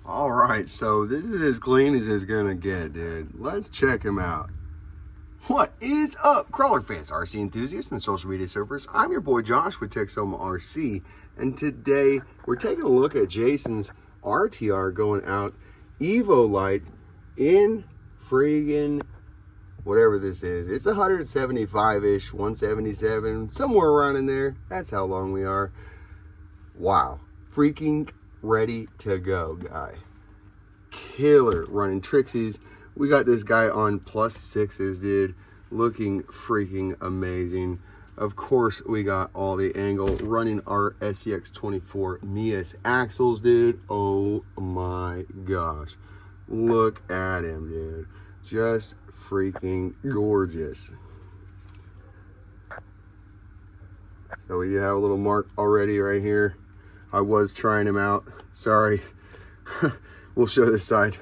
All right, so this is as clean as it's gonna get, dude. Let's check him out. What is up, crawler fans, RC enthusiasts, and social media surfers? I'm your boy Josh with Texoma RC, and today we're taking a look at Jason's RTR going out EVOlite in friggin' whatever this is. It's 175-ish, 177, somewhere around in there. That's how long we are. Wow, freaking ready to go, guy. Killer running TRIXXIES. We got this guy on +6s, dude, looking freaking amazing. Of course, we got all the angle, running our SCX24 MEUS axles, dude. Oh my gosh, look at him, dude. Just freaking gorgeous. So we do have a little mark already right here. I was trying him out, sorry. We'll show this side.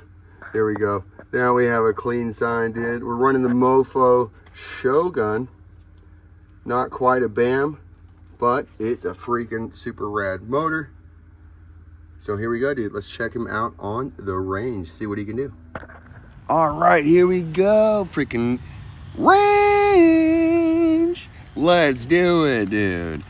There we go. Now we have a clean sign, dude. We're running the MOFO Shogun. Not quite a BAM, but it's a freaking super rad motor. So here we go, dude. Let's check him out on the range, see what he can do. All right, here we go. Freaking range. Let's do it, dude.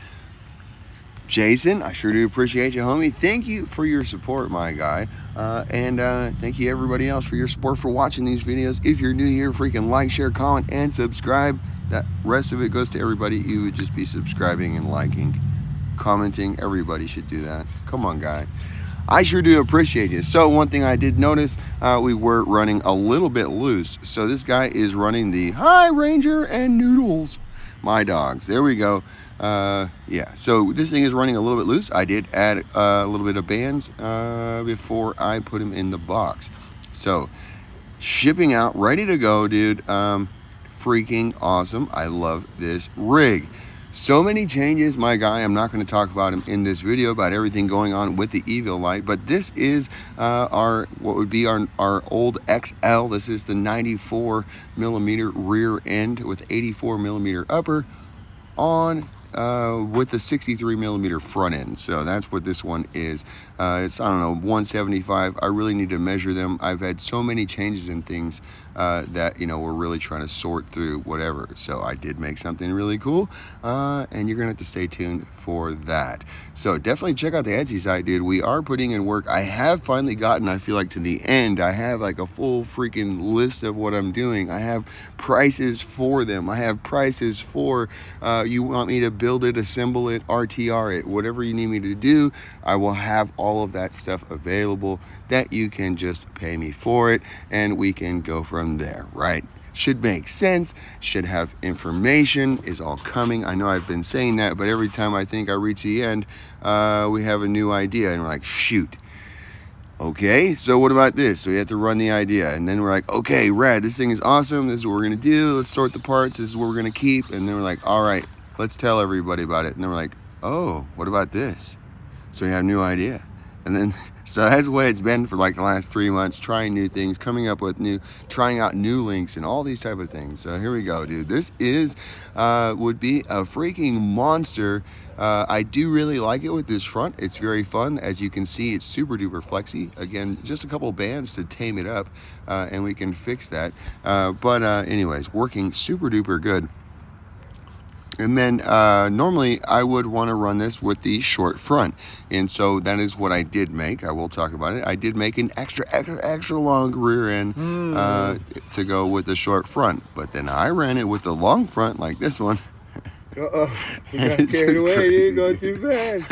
Jason, I sure do appreciate you, homie. Thank you for your support, my guy. And thank you everybody else for your support, for watching these videos. If you're new here, freaking like, share, comment, and subscribe. That rest of it goes to everybody. You would just be subscribing and liking, commenting. Everybody should do that. Come on, guy. I sure do appreciate you. So one thing I did notice, we were running a little bit loose. So this guy is running the Hi Ranger and Noodles, my dogs. There we go. Yeah, so this thing is running a little bit loose. I did add a little bit of bands before I put him in the box. So shipping out, ready to go, dude. Freaking awesome. I love this rig. So many changes, my guy. I'm not going to talk about him in this video, about everything going on with the EVOlite, but this is what would be our old XL. This is the 94 millimeter rear end with 84 millimeter upper on with the 63 millimeter front end. So that's what this one is. It's, I don't know, 175. I really need to measure them. I've had so many changes in things that, you know, we're really trying to sort through whatever. So I did make something really cool, and you're gonna have to stay tuned for that. So definitely check out the Etsy site, dude. We are putting in work. I have finally gotten, I feel like, to the end. I have like a full freaking list of what I'm doing. I have prices for them. I have prices for you want me to build it, assemble it, RTR it, whatever you need me to do. I will have all of that stuff available that you can just pay me for it, and we can go from there, right? Should make sense, should have information, is all coming. I know I've been saying that, but every time I think I reach the end, we have a new idea, and we're like, shoot. Okay, so what about this? So we have to run the idea, and then we're like, okay, rad, this thing is awesome, this is what we're gonna do, let's sort the parts, this is what we're gonna keep, and then we're like, all right, let's tell everybody about it. And then we're like, oh, what about this? So we have a new idea. And then, so that's the way it's been for like the last 3 months, trying new things, coming up with trying out new links and all these type of things. So here we go, dude. This is, would be a freaking monster. I do really like it with this front. It's very fun. As you can see, it's super duper flexy. Again, just a couple bands to tame it up, and we can fix that. But anyways, working super duper good. And then normally I would want to run this with the short front, and so that is what I did make. I will talk about it. I did make an extra long rear end to go with the short front, but then I ran it with the long front like this one. Uh-oh, you got carried away, dude, going too fast.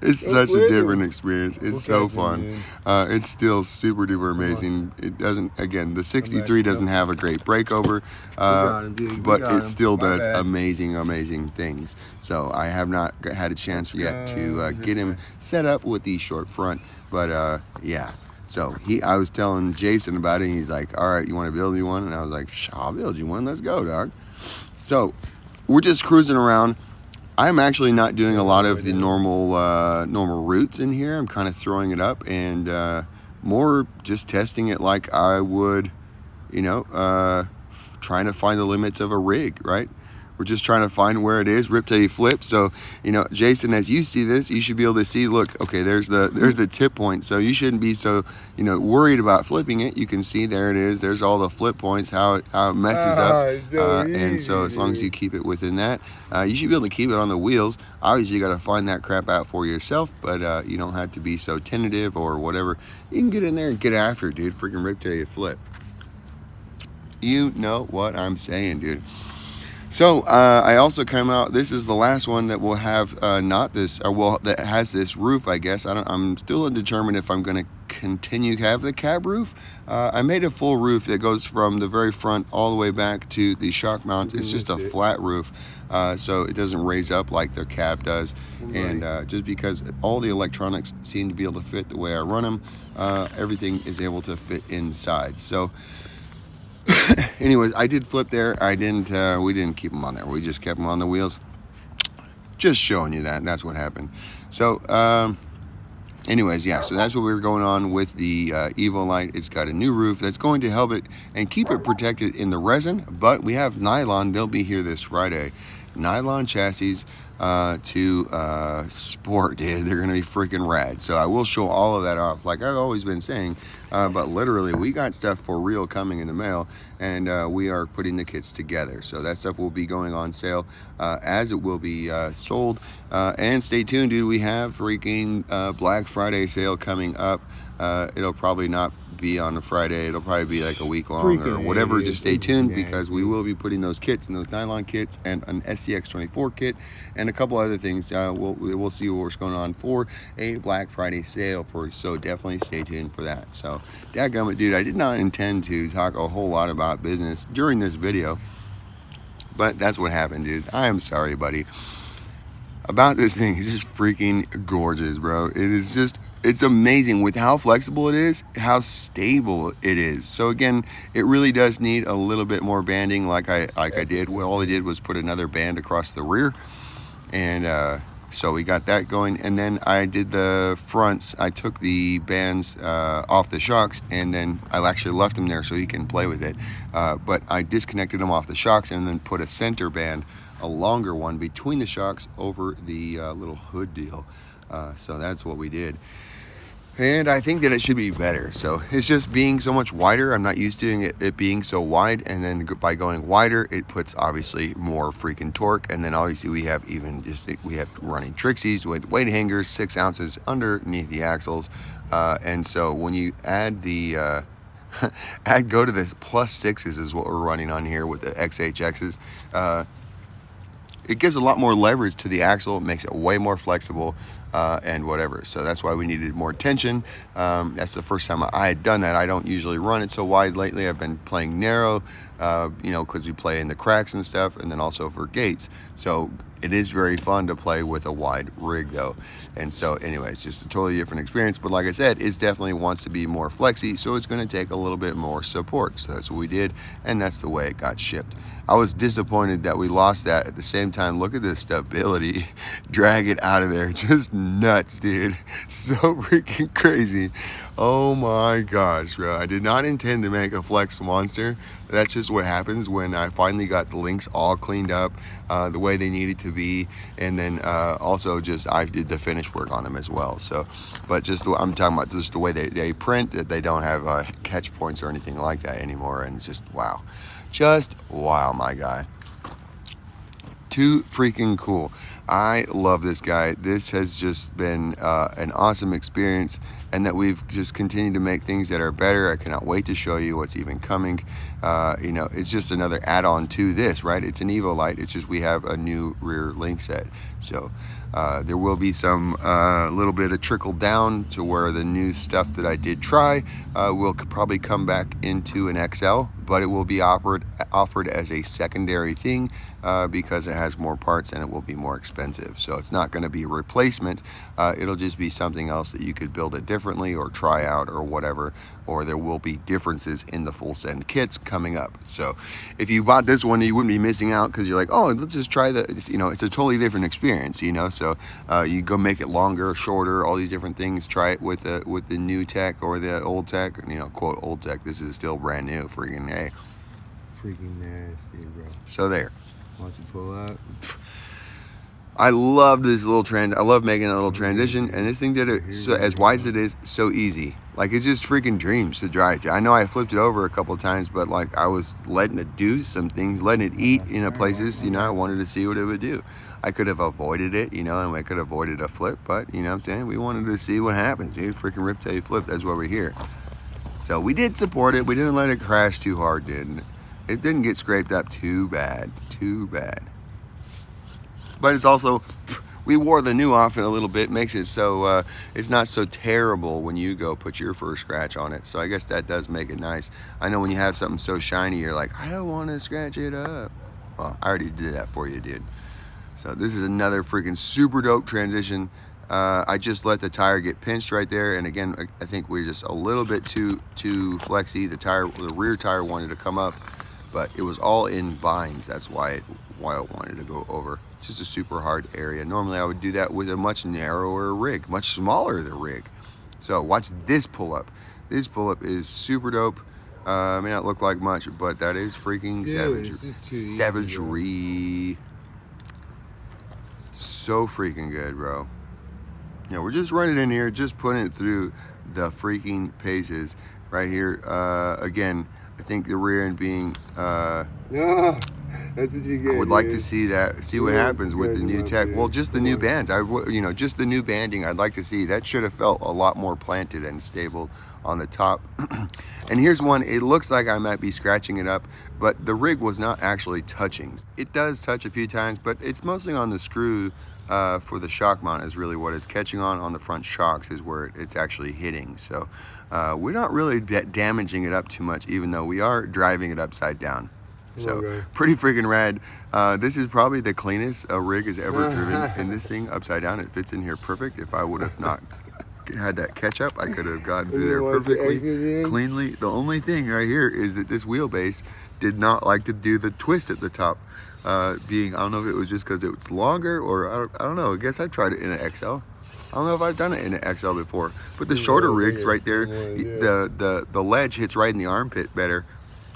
It's such a different experience. It's so fun. It's still super duper amazing. It doesn't, again, the 63 doesn't have a great breakover, but it still does amazing things. So I have not had a chance yet to get him set up with the short front, but yeah. So I was telling Jason about it, and he's like, all right, you want to build me one? And I was like, I'll build you one, let's go, dog. So we're just cruising around. I'm actually not doing a lot of the normal routes in here. I'm kind of throwing it up and more just testing it like I would, you know, trying to find the limits of a rig, right? We're just trying to find where it is, rip till you flip. So, you know, Jason, as you see this, you should be able to see, look, okay, there's the tip point. So you shouldn't be so, you know, worried about flipping it. You can see there it is. There's all the flip points, how it messes up. And so as long as you keep it within that, you should be able to keep it on the wheels. Obviously, you got to find that crap out for yourself, but you don't have to be so tentative or whatever. You can get in there and get after it, dude. Freaking rip till you flip. You know what I'm saying, dude. So I also came out. This is the last one that will have not this, or well, that has this roof. I guess I'm still undetermined if I'm going to continue to have the cab roof. I made a full roof that goes from the very front all the way back to the shock mounts. It's just a flat roof, so it doesn't raise up like the cab does. And just because all the electronics seem to be able to fit the way I run them, everything is able to fit inside. So. Anyways, I did flip there. We didn't keep them on there. We just kept them on the wheels. Just showing you that. That's what happened. So, anyways, yeah. So that's what we were going on with the EVOlite. It's got a new roof that's going to help it and keep it protected in the resin. But we have nylon. They'll be here this Friday. Nylon chassis to sport, dude. They're gonna be freaking rad. So I will show all of that off, like I've always been saying. But literally, we got stuff for real coming in the mail, and we are putting the kits together. So that stuff will be going on sale as it will be sold. And stay tuned, dude. We have freaking Black Friday sale coming up. It'll probably not be on a Friday. It'll probably be like a week long or whatever. Just stay tuned because we will be putting those kits and those nylon kits and an SCX24 kit and a couple other things. We'll see what's going on for a Black Friday sale so definitely stay tuned for that. So dadgummit, dude, I did not intend to talk a whole lot about business during this video, but that's what happened, dude. I am sorry, buddy. About this thing, it's just freaking gorgeous, bro. It's amazing with how flexible it is, how stable it is. So again, it really does need a little bit more banding like I did. Well, all I did was put another band across the rear. And so we got that going. And then I did the fronts. I took the bands off the shocks, and then I actually left them there so he can play with it. But I disconnected them off the shocks and then put a center band, a longer one, between the shocks over the little hood deal. So that's what we did. And I think that it should be better. So it's just being so much wider. I'm not used to it being so wide. And then by going wider, it puts obviously more freaking torque. And then obviously we have running TRIXXIES with weight hangers, 6 ounces underneath the axles. And so when you add the go to this +6s is what we're running on here with the XHXs. It gives a lot more leverage to the axle. It makes it way more flexible and whatever. So that's why we needed more tension. That's the first time I had done that. I don't usually run it so wide lately. I've been playing narrow, you know, because we play in the cracks and stuff, and then also for gates. So it is very fun to play with a wide rig though. And so anyway, it's just a totally different experience. But like I said, it definitely wants to be more flexy. So it's going to take a little bit more support. So that's what we did. And that's the way it got shipped. I was disappointed that we lost that. At the same time, look at this stability. Drag it out of there. Just nuts, dude. So freaking crazy. Oh my gosh, bro. I did not intend to make a flex monster. That's just what happens when I finally got the links all cleaned up the way they needed to be. And then also just I did the finish work on them as well. So, but just I'm talking about just the way they print, that they don't have catch points or anything like that anymore. And it's just wow. Just wow, my guy. Too freaking cool. I love this guy. This has just been an awesome experience, and that we've just continued to make things that are better. I cannot wait to show you what's even coming. You know, it's just another add-on to this, right? It's an EVOlite. It's just we have a new rear link set. So there will be some little bit of trickle down to where the new stuff that I did try will probably come back into an XL, but it will be offered as a secondary thing because it has more parts and it will be more expensive. So it's not going to be a replacement. It'll just be something else that you could build it differently or try out or whatever, or there will be differences in the full send kits coming up. So if you bought this one, you wouldn't be missing out because you're like, oh, let's just try the, you know, it's a totally different experience, you know. So you go make it longer, shorter, all these different things. Try it with the new tech or the old tech, you know, quote old tech. This is still brand new, freaking hey. Freaking nasty, bro. So there. Watch it pull out. I love this little I love making a little transition, and this thing did it so, as wide as it is, so easy. Like, it's just freaking dreams to drive. I know I flipped it over a couple of times, but like, I was letting it do some things, letting it eat, you know, places, you know, I wanted to see what it would do. I could have avoided it, you know, and I could have avoided a flip, but you know what I'm saying? We wanted to see what happens, dude. Freaking rip till you flip, that's why we're here. So we did support it. We didn't let it crash too hard, dude. It didn't get scraped up too bad, But it's also, we wore the new off it a little bit, makes it so it's not so terrible when you go put your first scratch on it. So I guess that does make it nice. I know when you have something so shiny, you're like, I don't want to scratch it up. Well, I already did that for you, dude. So this is another freaking super dope transition. I just let the tire get pinched right there, and again, I think we're just a little bit too flexy. The rear tire wanted to come up, but it was all in binds. That's why it wanted to go over. Just a super hard area. Normally I would do that with a much narrower rig, much smaller the rig. So watch this pull up. This pull up is super dope. May not look like much, but that is freaking savagery. So freaking good, bro. Yeah, we're just running in here, just putting it through the freaking paces right here. Again, I think the rear end being that's what you get. I would like to see that, see what happens with the new tech. Well, just the new bands. You know, just the new banding. I'd like to see that. Should have felt a lot more planted and stable on the top. And here's one. It looks like I might be scratching it up, but the rig was not actually touching. It does touch a few times, but it's mostly on the screw for the shock mount is really what it's catching on the front shocks is where it's actually hitting. So we're not really damaging it up too much, even though we are driving it upside down. So pretty freaking rad. This is probably the cleanest a rig has ever driven, and this thing upside down, it fits in here perfect. If I would have not had that catch up, I could have gotten through there perfectly, cleanly. The only thing right here is that this wheelbase did not like to do the twist at the top. I don't know if it was just because it was longer, or I don't know. I guess I've tried it in an XL. I don't know if I've done it in an XL before, but the shorter rigs right there, the ledge hits right in the armpit better,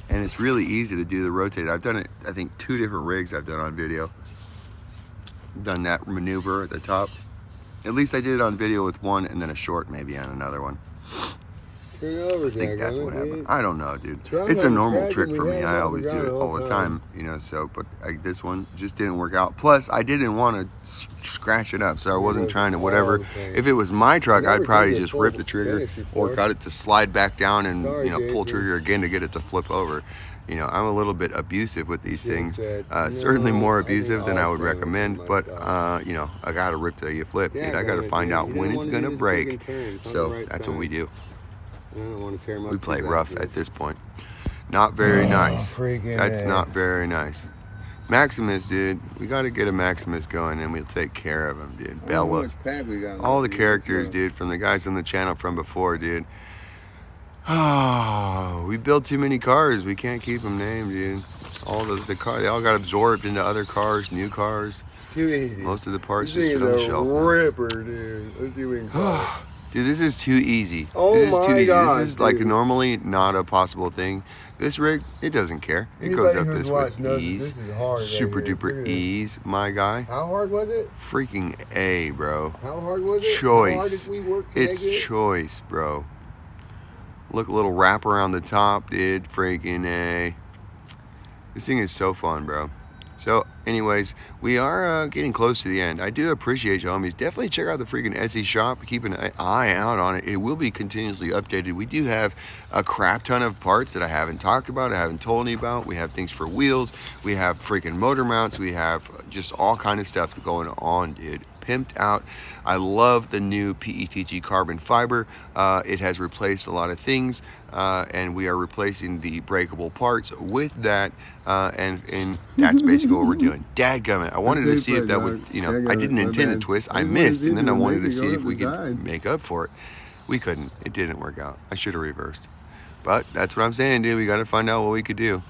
and it's really easy to do the rotate. I've done it, I think 2 different rigs I've done on video. Done that maneuver at the top. At least I did it on video with one, and then a short maybe on another one. I think that's what happened. I don't know, dude. It's a normal trick for me. I always do it all the time, you know. So, but this one just didn't work out. Plus, I didn't want to scratch it up, so I wasn't trying to whatever. If it was my truck, I'd probably just rip the trigger or got it to slide back down and pull trigger again to get it to flip over. You know, I'm a little bit abusive with these things. Certainly more abusive than I would recommend, but you know, I gotta rip till you flip, dude. I gotta find out when it's gonna break. So that's what we do. We play rough at this point. Not very nice. That's not very nice. Maximus, dude. We got to get a Maximus going, and we'll take care of him, dude. Bella. All the characters, dude, from the guys on the channel from before, dude. Oh, we built too many cars. We can't keep them named, dude. All the cars, they all got absorbed into other cars, new cars. Too easy. Most of the parts just sit on the shelf. Ripper, dude. Let's see what we can call. Dude, this is too easy. Oh, this is too easy. God, this is like normally not a possible thing. This rig, it doesn't care. It goes up this with ease. Super duper ease, my guy. How hard was it? Freaking A, bro. How hard was it? Choice. It's choice, bro. Look, a little wrap around the top, dude. Freaking A. This thing is so fun, bro. So, anyways, we are getting close to the end. I do appreciate you, homies. Definitely check out the freaking Etsy shop. Keep an eye out on it. It will be continuously updated. We do have a crap ton of parts that I haven't talked about, I haven't told you about. We have things for wheels. We have freaking motor mounts. We have just all kind of stuff going on, dude. Pimped out. I love the new PETG carbon fiber. It has replaced a lot of things, and we are replacing the breakable parts with that, and that's basically what we're doing. Dadgummit, I wanted to see if that would, you know, I didn't intend to twist. I missed, and then I wanted to see if we could make up for it. We couldn't. It didn't work out. I should have reversed. But that's what I'm saying, dude. We got to find out what we could do.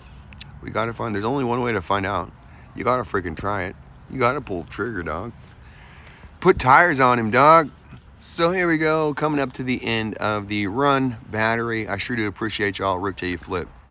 We got to find, there's only one way to find out. You got to freaking try it. You got to pull the trigger, dog. Put tires on him, dog. So here we go, coming up to the end of the run battery. I sure do appreciate y'all. Rip till you flip.